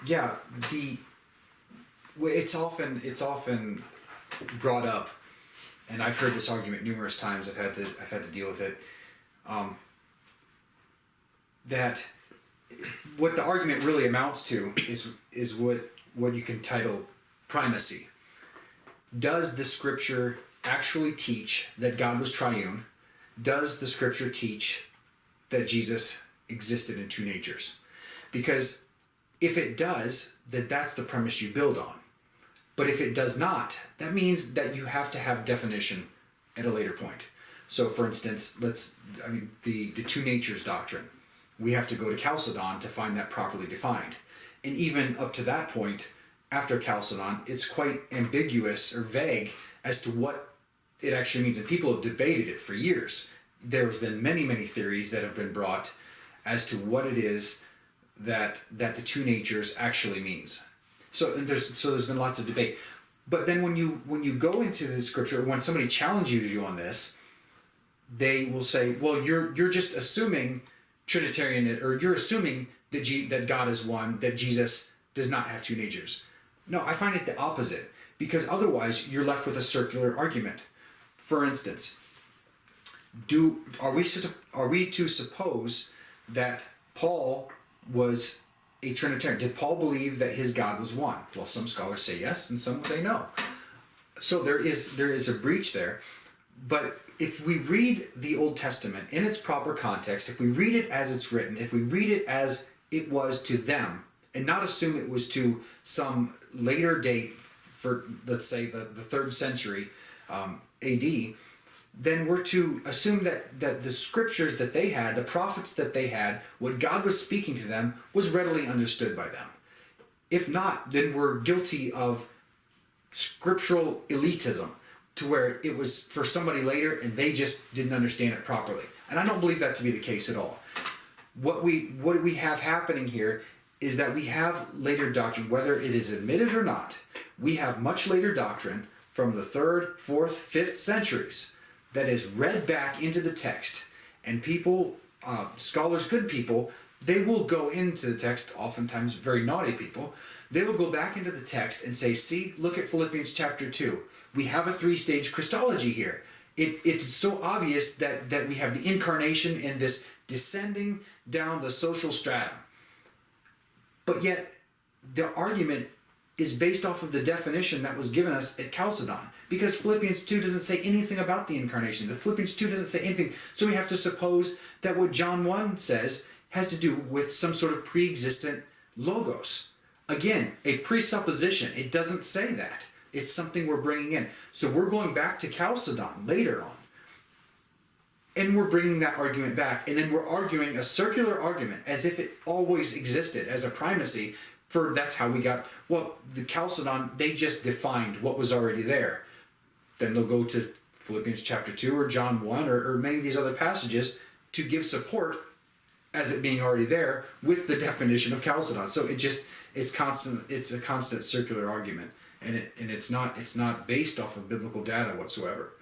Yeah, it's often brought up, and I've heard this argument numerous times. I've had to deal with it. That what the argument really amounts to is what you can title primacy. Does the Scripture actually teach that God was triune? Does the Scripture teach that Jesus existed in two natures? Because if it does, then that's the premise you build on. But if it does not, that means that you have to have definition at a later point. So for instance, the two natures doctrine, we have to go to Chalcedon to find that properly defined. And even up to that point, after Chalcedon, it's quite ambiguous or vague as to what it actually means. And people have debated it for years. There's been many, many theories that have been brought as to what it is that the two natures actually means. So there's been lots of debate. But then when you go into the Scripture, when somebody challenges you on this, they will say, well, you're just assuming Trinitarian, or you're assuming that God is one, that Jesus does not have two natures. No, I find it the opposite, because otherwise you're left with a circular argument. For instance, are we to suppose that Paul was a Trinitarian? Did Paul believe that his God was one? Well, some scholars say yes, and some say no. So there is a breach there. But if we read the Old Testament in its proper context, if we read it as it's written, if we read it as it was to them, and not assume it was to some later date for, let's say, the 3rd century AD, then we're to assume that the scriptures that they had, the prophets that they had, what God was speaking to them was readily understood by them. If not, then we're guilty of scriptural elitism, to where it was for somebody later and they just didn't understand it properly. And I don't believe that to be the case at all. What we have happening here is that we have later doctrine, whether it is admitted or not. We have much later doctrine from the 3rd, 4th, 5th centuries that is read back into the text. And people, scholars, good people, they will go into the text, oftentimes very naughty people, they will go back into the text and say, see, look at Philippians chapter 2. We have a 3-stage Christology here. It's so obvious that we have the incarnation and this descending down the social stratum. But yet, the argument is based off of the definition that was given us at Chalcedon. Because Philippians 2 doesn't say anything about the incarnation. The Philippians 2 doesn't say anything. So we have to suppose that what John 1 says has to do with some sort of pre-existent logos. Again, a presupposition. It doesn't say that. It's something we're bringing in. So we're going back to Chalcedon later on. And we're bringing that argument back. And then we're arguing a circular argument as if it always existed as a primacy. That's how we got, well, the Chalcedon, they just defined what was already there. Then they'll go to Philippians chapter 2 or John 1 or many of these other passages to give support as it being already there with the definition of Chalcedon. So it's a constant circular argument. And it's not based off of biblical data whatsoever.